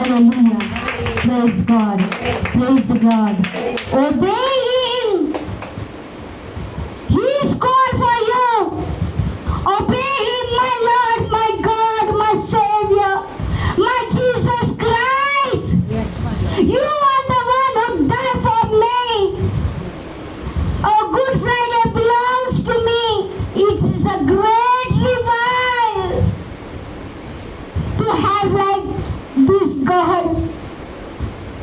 Hallelujah. Praise God. Praise God. Obey Him. He is called for you. Obey Him, my Lord, my God, my Savior, my Jesus Christ. Yes, my Lord. You are the one who died for me. Oh, Good Friday belongs to me. It is a great revival to have like this God,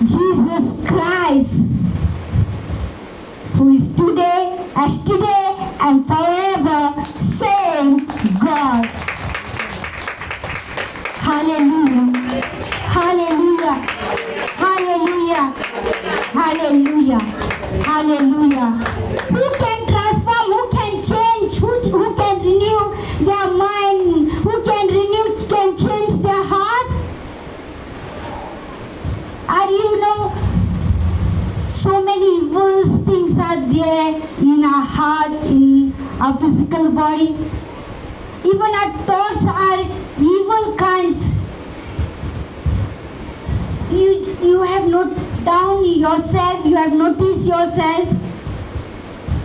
Jesus Christ, who is today, as today, and forever, same God. Hallelujah. Hallelujah. Hallelujah. Hallelujah. Hallelujah. Who can transform? Who can change? Who can renew their mind? Who can change their heart? And you know, so many evil things are there in our heart, in our physical body. Even our thoughts are evil kinds. You have noted down yourself, you have noticed yourself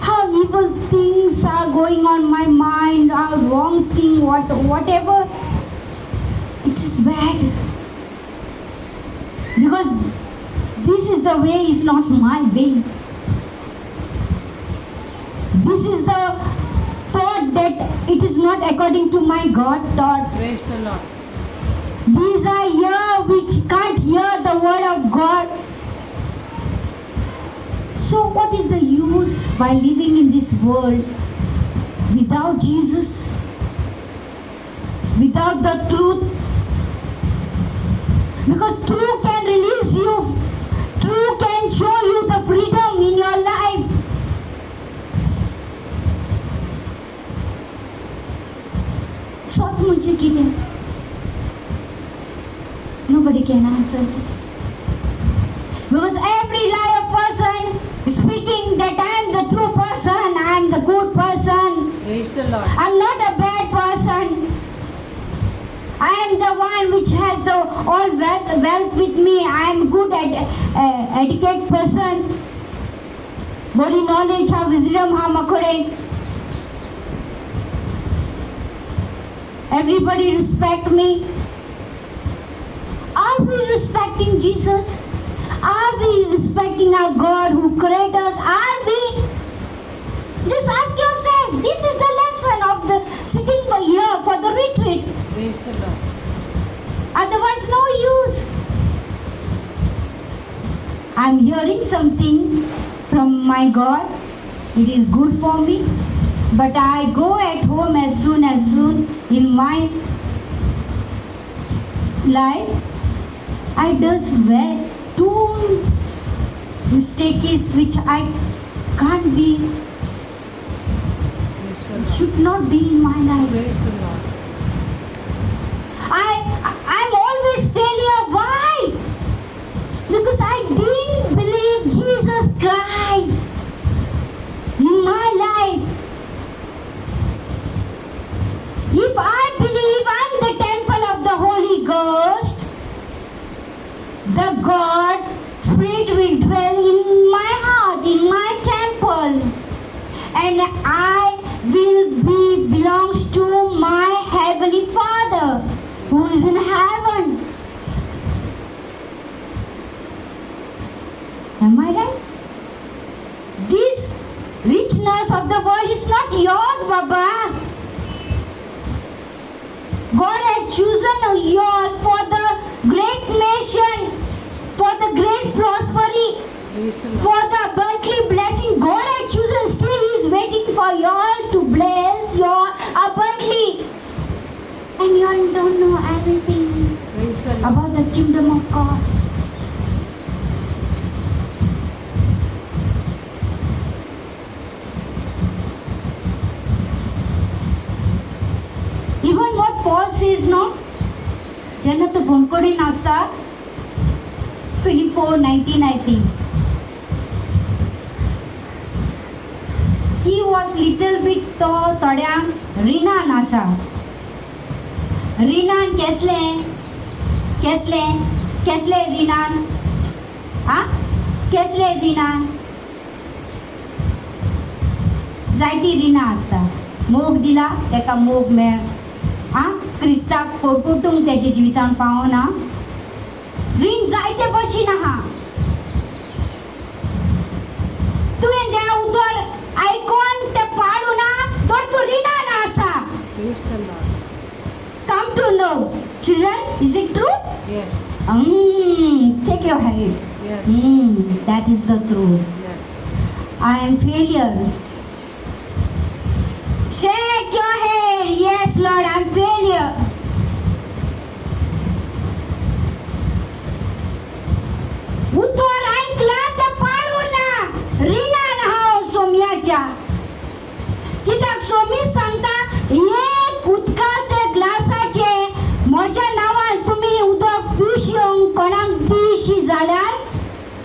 how evil things are going on my mind, how wrong thing, whatever. It is bad. Because this is the way, is not my way. This is the thought that it is not according to my God thought. Praise the Lord. These are here which can't hear the word of God. So what is the use by living in this world without Jesus? Without the truth? Because truth can release you. Truth can show you the freedom in your life. Short munche kile. Nobody can answer. Because every liar person is speaking that I am the true person, I am the good person. Praise the Lord. I am not a bad person. I am the one which has the all wealth with me. I am good educated person. Body knowledge, have wisdom, have makore. Everybody respect me. Are we respecting Jesus? Are we respecting our God who created us? Are we? Just ask yourself. This is the lesson of the sitting for here for the retreat. Praise the Lord. Otherwise, no use. I'm hearing something from my God. It is good for me. But I go at home as soon in my life. I does well two mistakes which I can't be, Praise the Lord. should not be in my life. Praise the Lord. I'm always failure. Why? Because I didn't believe Jesus Christ in my life. If I believe I'm the temple of the Holy Ghost, the God Spirit will dwell in my heart, in my temple, and I will belongs to my Heavenly Father who is in heaven. Am I right? This richness of the world is not yours, Baba. God has chosen you all for the great nation, for the great prosperity, Praise the Lord. for the abundantly blessing. God has chosen. Still He is waiting for you all to bless you all abundantly. And you all don't know everything Praise the Lord. about the kingdom of God. Even what Paul says, no? Janat Bonkode Nasa, Philip 4:19, I think. He was little bit to Tadam Rina Nasa. Rina Kesle कसले रिणान आ कसले रिणान जायती रिणां आसता मोग दिला तेका मोग मेळ आ क्रिस्ताक परकुटूंक तेच्या जिवितान पावना रीण जायते भशेन आहा तुवें देव उतर आयकोन ते पाडू ना तर तूं रिणान आसा Praise the Lord. come to know children is it true Yes. take your head Yes. that is the truth Yes. I am failure shake your head yes Lord I am failure उतर ऐकला तर पाळू ना रिणान हांव सोम्याच्या कित्याक सोमी सांगता एक उदकाचे ग्लासाचे म्हज्या नांवान तुमी उदक पिशेवंक कोणाक दिशी जाल्यार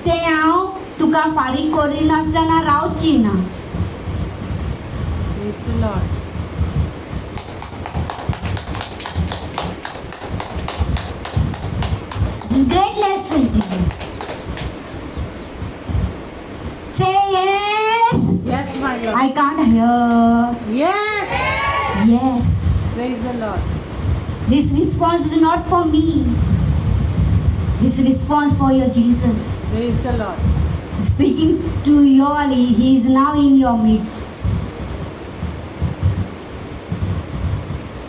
ते हांव तुका फारीक करिनासतना रावची ना Praise the Lord. Great lesson children. Say yes. Yes, my Lord. I can't hear. Yes. Yes. Praise the Lord. This response is not for me. This response for your Jesus. Praise the Lord. Speaking to you all, he is now in your midst.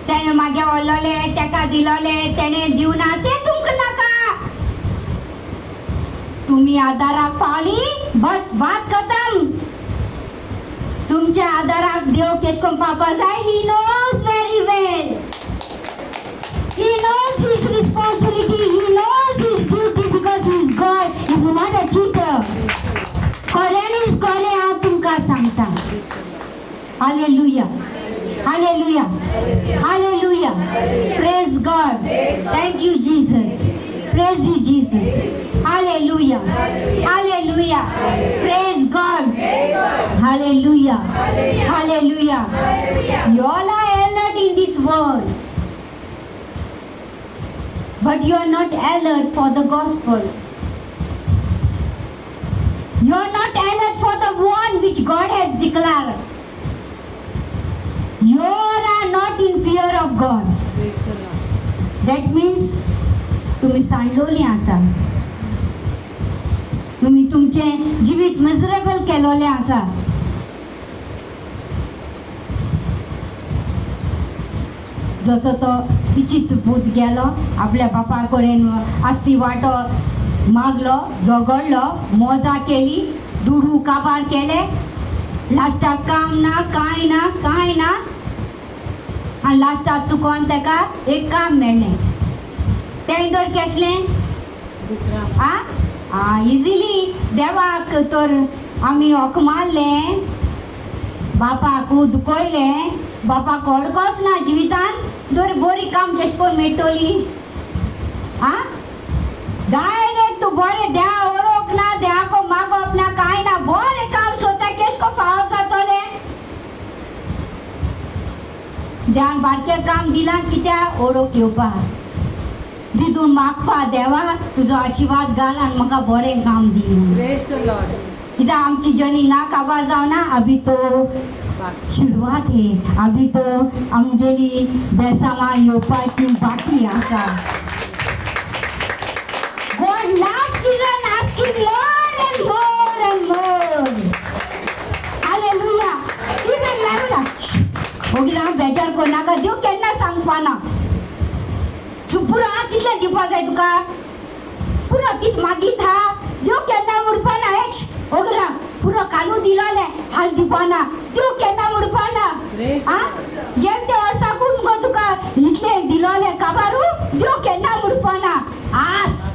त्याने मागे वळलोले तेका दिलोले त्याने दिवना ते तुमकां नाका तुम्ही आदाराक पावली बस बात खतम तुमच्या आदाराक देव केश कोन पावपा जाय he knows very well he knows his responsibility he knows his duty because he is God he is not a cheater कोल्यानीच कोले हांव तुमकां सांगता hallelujah hallelujah hallelujah praise God thank you Jesus praise you Jesus hallelujah hallelujah praise God hallelujah hallelujah you all are alert in this world but you are not alert for the gospel you are not alert for the one which God has declared you are not in fear of God Praise the Lord. that means तुम्ही सांडलोली आसा तुम्ही तुमचे जिवीत miserable केलोले आसा जसो तो पिचित पूत गेलो आपल्या बापा कडेन आस्ती वाटो मागलो झगडलो मोजा केली दुडू काबार केले लास्टाक काम ना कांय ना आनी लास्टाक चुकोन तेका एक काम मेळ्ळें तें तर केसलें Vikram. इजिली देवाक तर आमी होक मारलें बापाक दुखयलें बापाक अडकोच ना जिवितान तर बरी काम केश कोन मेळटली डायरेक्ट तूं बरें देवा ओळख ना देवाको मागप ना कांय ना बरें काम सोदता केश को फावो जातोलें देवान बारकें काम दिलां कित्याक ओळख येवपाक तितून मागपा देवा तुजो आशिर्वाद घाल आनी म्हाका बरें काम दी म्हणून Praise the Lord. कित्याक आमची जर्नी ना काबार जावना अभी तो Back. शुरवात है अभी तो आमगेली बेसामां येवपाची बाकी आसा God loves children asking more and more and more. Hallelujah. Even like ओगिरा बेजार को नाका देव केन्ना सांगपाना पुरो कितले दिवपा जाय तुका पुरो कित मागीत हा देव केन्ना मुडपाना ओगरा पुरो कानू दिलोले हाल दिवपाना देव केन्ना मुडपाना Praise the Lord. गेल ते वर्साकून गो तुका इतले दिलोले काबारू देव केन्ना मुडपाना आस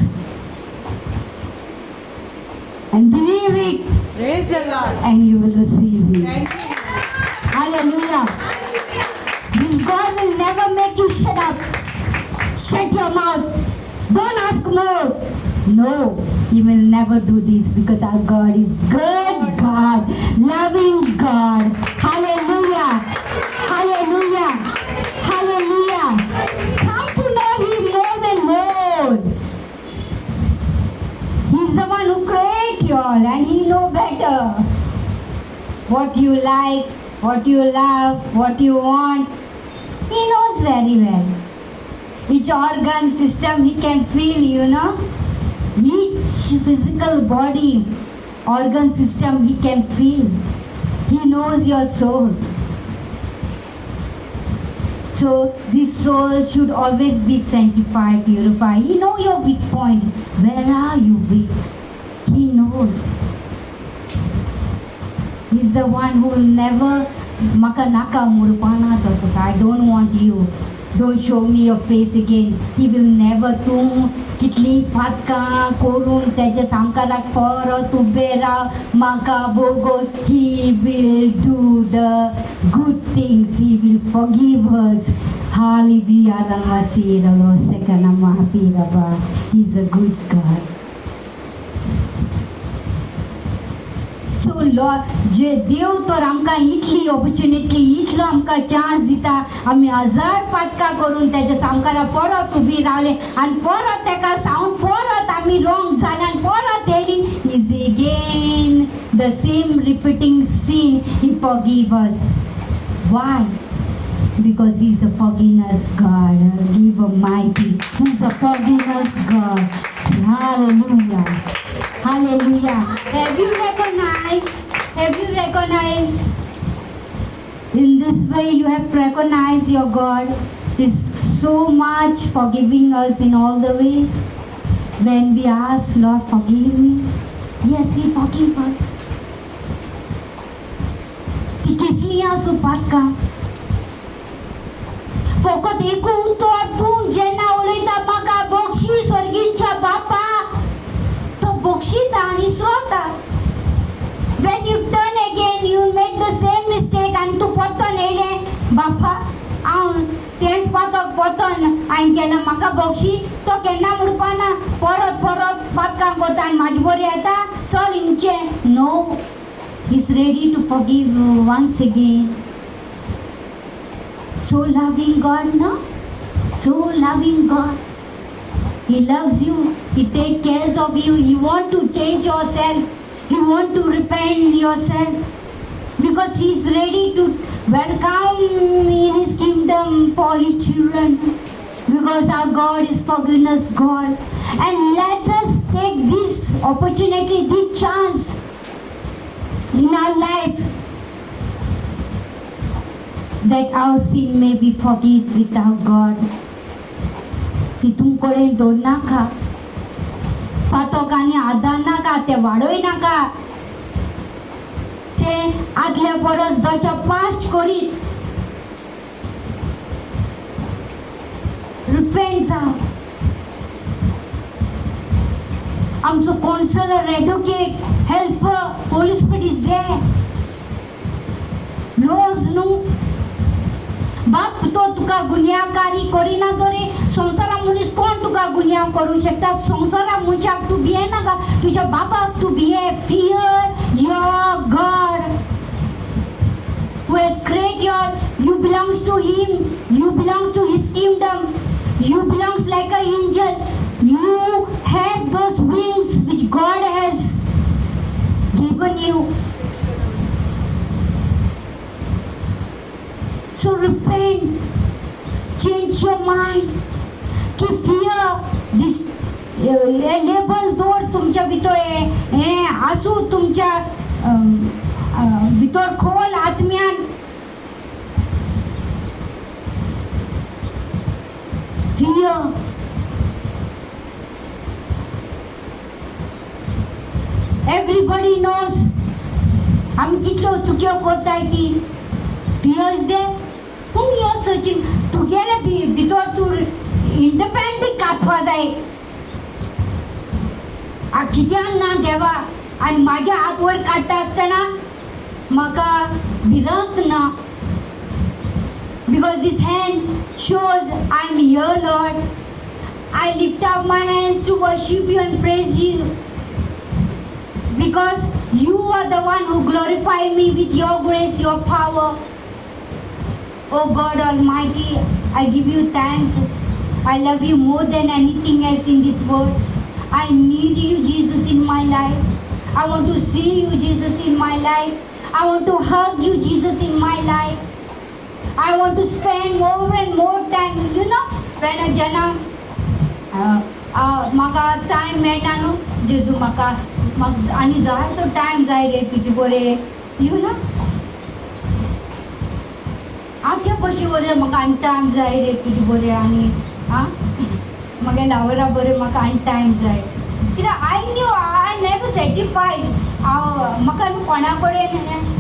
and believe it Praise the Lord. and you will receive it. Thank you. Hallelujah. This God will never make you shut up. Shut your mouth. Don't ask more. No, He will never do this because our God is good God, loving God. Hallelujah. Hallelujah. Hallelujah. Come to know Him more and more. all, and He know better what you like, what you love, what you want. He knows very well. Each organ system He can feel, you know. Each physical body organ system He can feel. He knows your soul. So this soul should always be sanctified, purified. He knows your weak point. Where are you weak? He knows. He's the one who will never makanaka murupana tataka. I don't want you. Don't show me your face again. He will never tum kitli patka korun teja samkarak for tubera maka bogos. He will do the good things. He will forgive us. Hallelujah. He's a good God. So Lord, जे देव तर आमकां इतली opportunity इतलो आमकां chance दिता आमी हजार पातकां करून तेच्या सामकारा परत उबी रावले आनी परत तेका सांगून परत आमी रॉंग जाले आनी परत येयली is again the same repeating scene he forgive us why because He's a forgiveness God. Give a mighty. He's a forgiveness God. Hallelujah. Hallelujah. Have you recognized? Have you recognized? In this way, you have recognized your God is so much forgiving us in all the ways. When we ask, Lord, forgive me. Yes, He forgives us. ती कसली आसूं पातकां फकत एक उत्तर तूं जेन्ना उलयता म्हाका बक्षी स्वर्गीच्या बापा तो बक्षीता आनी श्रोता when you turn again you make the same mistake आनी तूं परतून येयलें बापा हांव तेंच पातक परतून हांवें केलां म्हाका बक्षी तो केन्ना म्हणपाना परत परत पातकां करता आनी म्हाजे बरी येता चल हिंगचें no He's ready to forgive once again. So loving God, no? So loving God. He loves you. He takes care of you. He wants to change yourself. He wants to repent yourself. Because He's ready to welcome in His kingdom for His children. Because our God is forgiveness God. And let us take this opportunity, this chance in our life that our sin may be forgiven without God. तितून कडेन दोन नाका पातोक आनी आदार नाका ते वाडोय नाका ते आदल्या परस 10 पास्ट करीत रिपेंट जाव आमचो counsellor advocate helper holy spirit is there रोज न्हू बाप तो तुका गुन्यांवकारी करिना तरी संवसारा मनीस कोण तुका गुन्यांव करूं शकता संवसारा मनशाक तूं भियेनाका तुज्या बापाक तूं भिये fear your God who has created you belongs to Him, you belongs to His kingdom, you belongs like an angel, you have those wings which God has given you. So repent, change your mind, की fear this label दौर तुमच्या भितर हे आसू तुमच्या भितर खोल आत्म्यान fear everybody knows आमी कितल्यो चुक्यो करताय ती fear is there whom you are searching तुगेले भितर तूं इंडिपेंडंट आसपा जाय कित्याक ना देवा आनी म्हागे हात वयर काडटा आसतना म्हाका भिरांत ना because this hand shows I am here Lord I lift up my hands to worship you and praise you because you are the one who glorify me with your grace your power oh God Almighty I give you thanks I love you more than anything else in this world I need you Jesus in my life I want to see you, Jesus, in my life. I want to hug you, Jesus, in my life. I want to spend more and more time. You know, when I jana म्हाका time मेळटा न्हू जेजू म्हाका आनी जाय तो time जाय रे तुजे बरें यू नो आमच्या पयशे बरें म्हाका आनी टायम जाय रे तुजे बरें आनी आं म्हगे लावरा बरें म्हाका आनी टायम जाय कित्याक आय नेवर सॅटिस्फायड म्हाका कोणा कडेन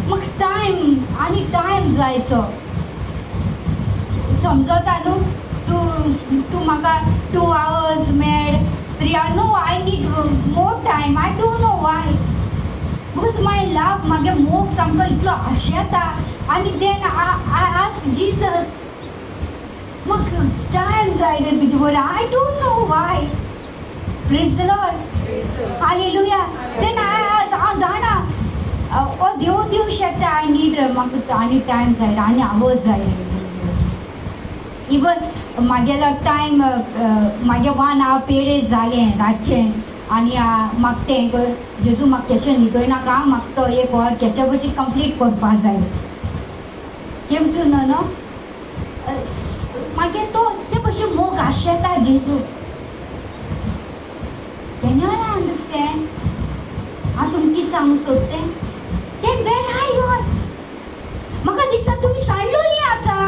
म्हाका टायम आनी टायम जाय सो समजता न्हू तूं म्हाका 2 hours मेळ 3 hours no I need more time I don't know why because my love म्हागे मोग सामको इतलो आशेता आनी देन आय आस्क जीसस म्हाका टायम जाय रे तुजे बरें I don't know why praise the Lord hallelujah then हांव जाणा ओ देव दिवंक शकता आय नीड म्हाका आनी टायम जाय आनी आवर्स जाय इवन म्हागेलो टायम म्हागे 1 hour पेरेड जालें रातचें आनी म्हाका तें जेजू म्हाका केशें न्हिदोयनाका म्हाका तो एक वर केशे भशेन कंप्लीट करपा जाय केम टू नो नो मागीर तो ते भशेन मोग आशेता जेजू कॅन यू अंडरस्टँड हांव तुमची सांगूंक सोदतें तें वेर आर यू म्हाका दिसता तुमी सांडलोली आसा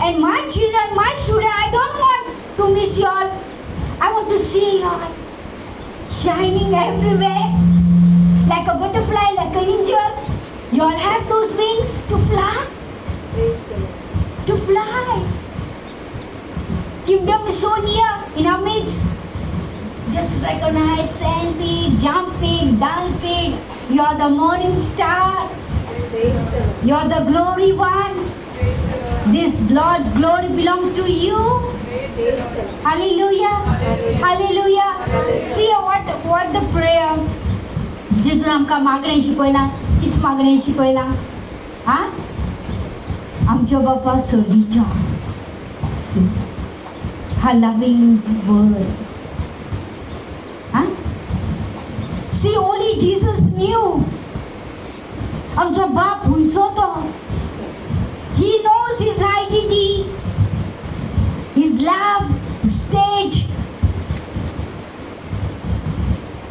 and my children, my student, I don't want to miss you all. I want to see you all shining everywhere like a butterfly, like an angel. You all have those wings to fly. To fly. Kingdom is so near in our midst. Just recognize, sense it, jump it, dance it. You are the morning star. You are the glory one. This Lord's glory belongs to you. Hallelujah. Hallelujah. See what the prayer. जेजून आमकां मागणें शिकयलां कितें मागणें शिकयलां आं आमच्या बापा सोडीच्या her loving word. See, only Jesus knew. आमचो बाप हुंयचो तो. He knows his identity, his love, his stage.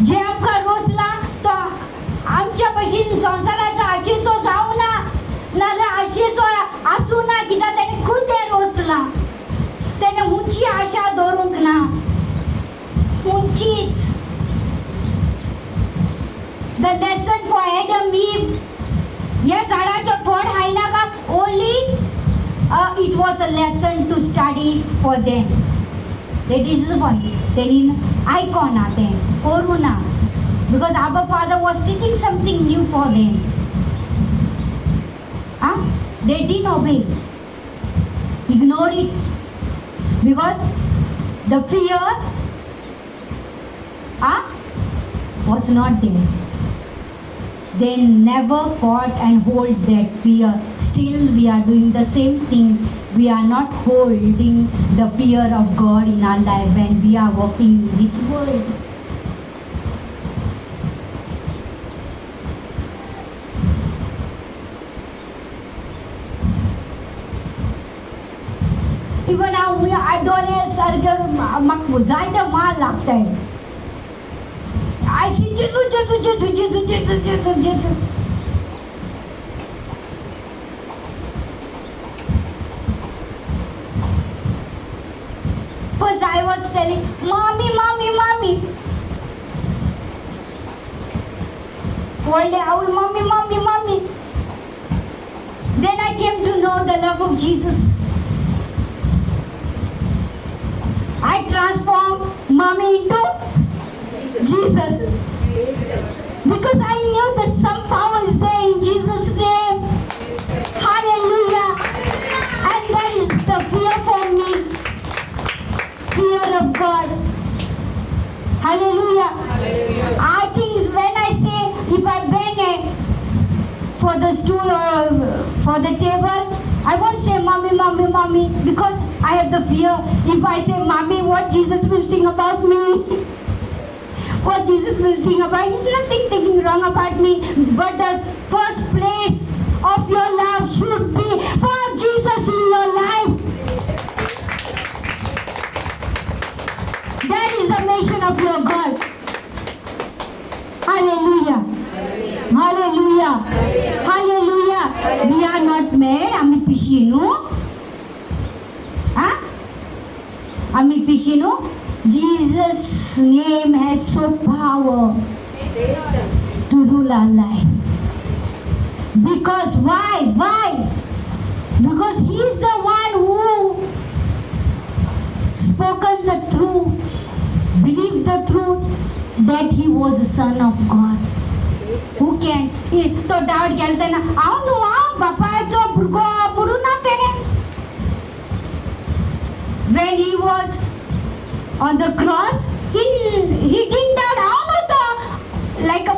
जे आमकां रोचला तो आमच्या भशेन संवसाराचो आशेचो जावं ना नाल्यार आशेचो आसूं ना कित्याक तेणें खुदें रोचला तेणें उंची आशा दवरूंक ना उंचीच the lesson for Adam Eve ह्या झाडाचें फळ खायनाका only it was a lesson to study for them that is the point तेणी आयकोना तें करूं ना because our father was teaching something new for them they didn't obey ignore it because the fear was not there. They never caught and hold that fear. Still we are doing the same thing. We are not holding the fear of God in our life when we are walking in this world. Even I don't know, जायते माल लागताय. I see Jesus. First I was telling, mommy. Only I will, mommy. Then I came to know the love of Jesus. I transformed mommy into Jesus. Because I knew that some power is there in Jesus' name. Hallelujah. And that is the fear for me. Fear of God. Hallelujah. I think when I say, if I bang for the stool or for the table, I won't say mommy because I have the fear. If I say mommy, what Jesus will think about me? what Jesus will think about. He's nothing thinking wrong about me. But the first place of your love should be for Jesus in your life. That is the mission of your God. Hallelujah. Hallelujah. Hallelujah. We are not mad. Ami pishinu. Huh? Ami pishinu. Jesus' name has so power to rule our life. Because why? Why? Because He's the one who spoken the truth, believed the truth that He was the Son of God. Who can? तो doubt केलता ना हांव न्हू बापायचो भुरगो बुडूं ना तेणें. When He was on the cross, he didn't doubt. हांव न्हू like a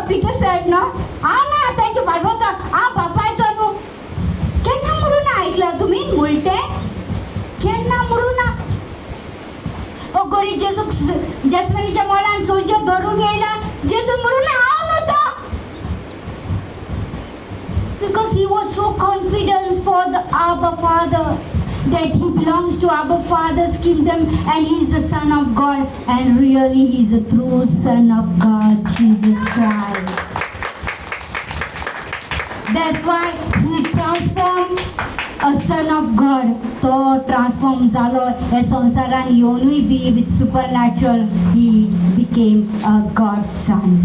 Peter said no. हांव ना तेंच्या बायकोचो बापायचो न्हू. केन्ना म्हणून आयकला तुमी मुलटे? केन्ना म्हणून ना? ओ गोरी जेजू जॅस्मिनीच्या मोलान सोलजो धरून येयला जेजू म्हणून हांव नव्हतो. Because he was so confident for the Abba Father that he belongs to Abba Father's kingdom and he is the Son of God and really he is a true Son of God, Jesus Christ. That's why he transformed a Son of God. तो transform झालो हे संसारान येवनूय B with supernatural he became a God's Son.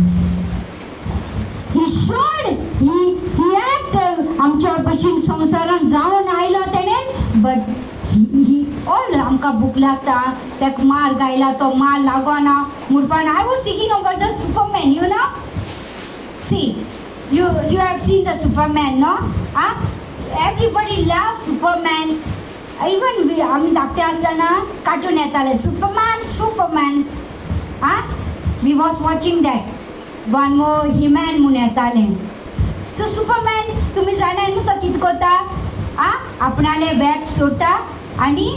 He showed he acted आमच्या भशेन संसारान जावन आयलो तेणें but he all आमकां भूक लागता तेका मार गायला तो मार लागोना म्हणपान I was thinking about the Superman, you know. See, you have seen the Superman, no? Everybody loves Superman. Even आमी धाकटे आसतना कार्टून येताले Superman. We was watching that. One more He-Man म्हणून येताले. So Superman तुम्ही जाणाय न्हू तो कितें करता? आपणाले वेब सोडटा आनी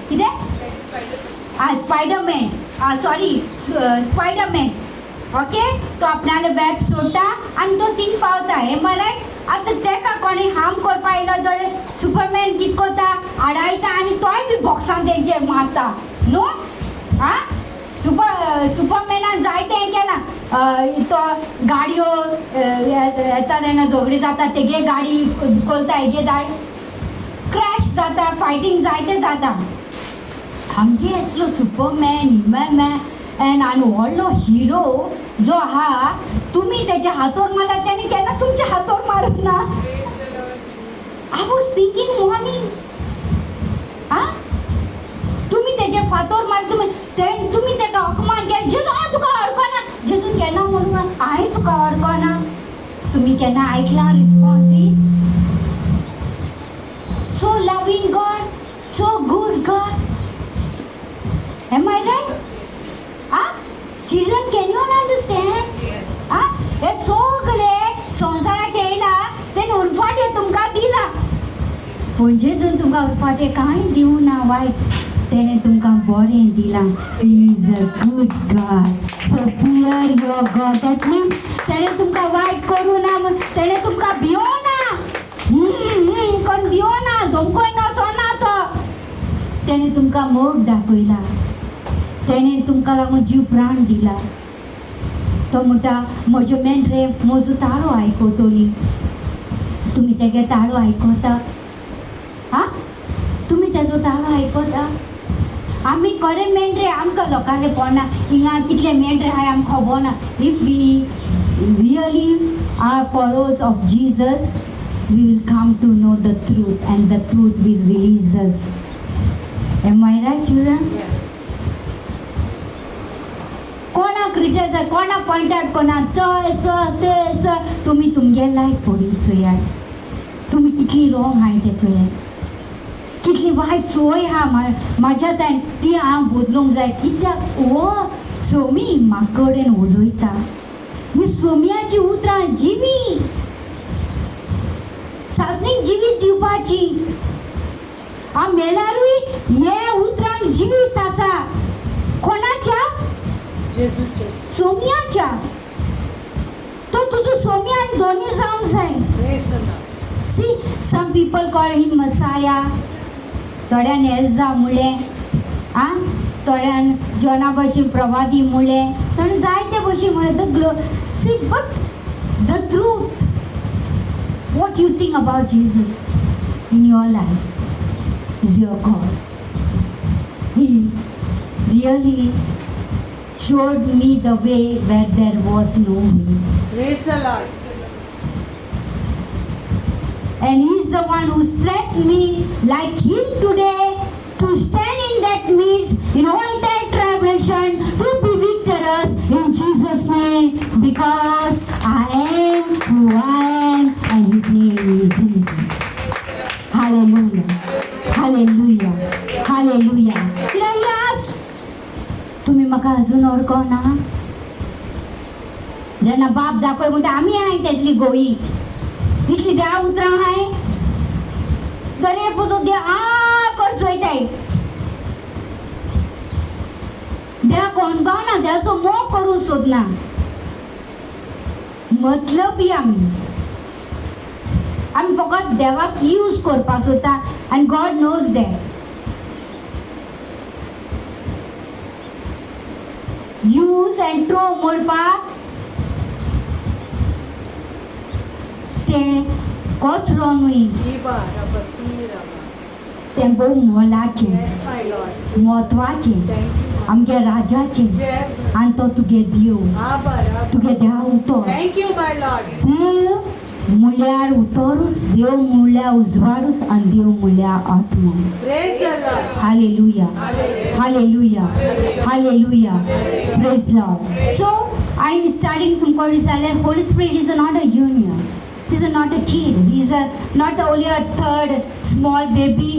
कितें? स्पायडरमॅन. ओके तो आपणाले वेब सोडटा आनी तो थिंग पावता. हे मरे आतां तेका कोणी हार्म करपा येयलो जाल्यार सुपरमॅन कितें करता? आडायता आनी तोय बी बॉक्सान तेंचे मारता न्हू. सुपरमॅनान जायते हें केलां. तो गाडयो येता तेन्ना झगडी जाता तेगे गाडी कोलता हेगे गाडी क्रॅश जाता फायटींग जायते जाता. आमगे असलो सुपरमॅन हिमॅन आनी व्हडलो हिरो जो आहा तुमी तेच्या हातोर मारला तेणी केन्ना तुमच्या हातोर मारूंक ना. आय वॉज थिंकिंग मॉर्निंग तुमी तेजे फातोर मार तुमी तेका अपमान केलें जेजू तुका अडकोना जेजून केन्ना म्हणून हांवें तुका अडकोना. तुमी केन्ना आयकला response? So loving God, so good God. Am I right? Children, can you understand? Yes. हे सगळे संसाराचे येयला तेणे उरफाटे तुमकां दिला पूण जेजून तुमकां उरफाटे कांय दिवं ना वायट. तेणे तुमकां बरें दिलां. He is a good God. So fear your God. That mince तेणे तुमकां वायट करूं ना तेणे तुमकां भियोना कोण भियोना धमकोय नसोना तो. तेणे तुमकां मोग दाखयला. तेणे तुमकां लागून जीव प्राण दिला. तो म्हणटा म्हजो मेंढरे म्हजो ताळो आयकतली. तुमी तेगे ताळो आयकता? तुमी तेजो ताळो आयकता? आमी कडे मेंढरे आमकां लोकांले पडना हिंगा कितले मेंढरे आहाय आमकां खबर ना. If we really are followers of Jesus we will come to know the truth and the truth will release us. Am I right, children? Yes. कोणा क्रिटिसाइज कोणा पॉइंट आउट कोणा ते तुमी तुमगे लायफ पळोवन चोयात. तुमी कितली रॉंग आहाय ते चोयात. कितली वायट सोय आहा म्हाज्या तान ती हांव बदलूंक जाय. कित्याक सोमी म्हाका कडेन उलयता. ही सोमयाची उतरां जिवी सासणीक जिवीत दिवपाची. हांव मेल्यारूय हे उतरांक जिवीत आसा. कोणाच्या? येशूचे सोम्याच्या तो तुझं सोम्या आणि दोन्ही जाऊन जाईल. Praise the Lord. See, some people call him Messiah. थोड्यान एल्जा मुळे आ थोड्यान जोना भशेन प्रवादी मुळे थोडे जायते भशेन म्हळे the glow see but the truth what you think about Jesus in your life is your God. He really showed me the way where there was no way. Praise the Lord. And he's the one who strengthened me like him today to stand in that midst in all that tribulation to be victorious in Jesus' name because I am who I am and his name is Jesus. Hallelujah. Hallelujah. Hallelujah. Can I ask? तुम्ही म्हाका अजून ओळखना जेन्ना बाप दाखय म्हणटा आमी हाय तेसली गोई इतली देव उतरां हाय दरेक पुतो दे करचो वयताय देवा कोणगावना देवाचो मोग करूं सोदना मतलबी आमी फकत देवाक यूज करपाक सोदता आनी God knows that use and throw म्हणपाक ते कचरो न्हय Iba, Rabba, see, Rabba. तें भोव मोलाचें Yes, my Lord. म्हत्वाचें Thank you. आमगे राजाचें Yes. आनी तो तुगे देव Abba, Rabba. तुगे देव उतर Thank you, my Lord. देव म्हळ्यार उतरूच देव म्हळ्यार उजवाडूच आनी देव म्हळ्यार आत्मा Praise the Lord. Hallelujah hallelujah hallelujah praise Lord so I am starting तुमकां दिसलें Holy Spirit is not a junior. He is not a kid. He is not only a third small baby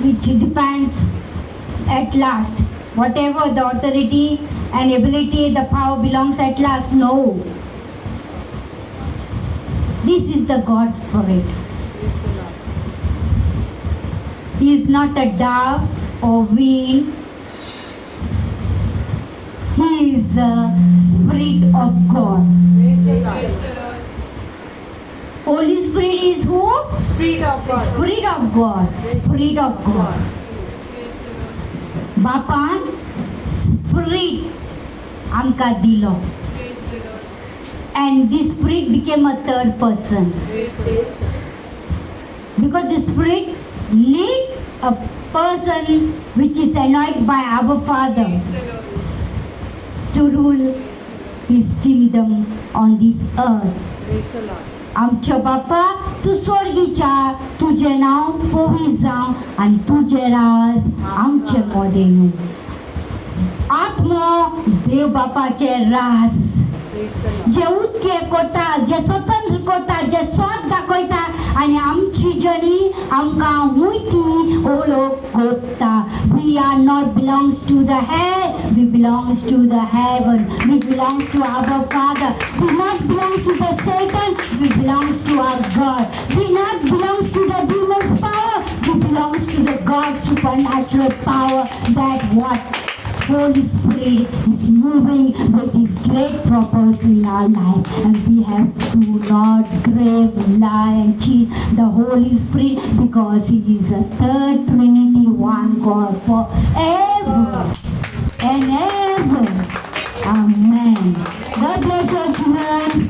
which depends at last. Whatever the authority and ability, the power belongs at last. No. This is the God Spirit. Praise the Lord. He is not a dove or wind. He is the Spirit of God. Praise the Lord. Holy Spirit is who? Spirit of God. Spirit of God. Spirit of God. बापान Spirit आमकां दिलो. And this Spirit became a third person. Praise the Lord. Because the Spirit need a person which is anointed by our Father to rule His kingdom on this earth. Praise the Lord. आमच्या बापा तूं स्वर्गीच्या तुझें नांव पवी जावं आनी तुजें राज आमचे मोदें आत्मो देव बापाचें रास Praise the Lord. जे उच्चे करता जे स्वतंत्र करता जे स्वाद दाखयता आनी आमची जणी आमकां हुयती ओळख करता we are not belongs to the head we belongs to the heaven we belongs to our Father we not belongs to the Satan we belongs to our God we not belongs to the demon's power we belongs to the God's supernatural power that what Holy Spirit is moving with His great purpose in our life, and we have to not grave, lie, and cheat the Holy Spirit because He is a third Trinity, one God forever and ever. Amen. God bless you, children.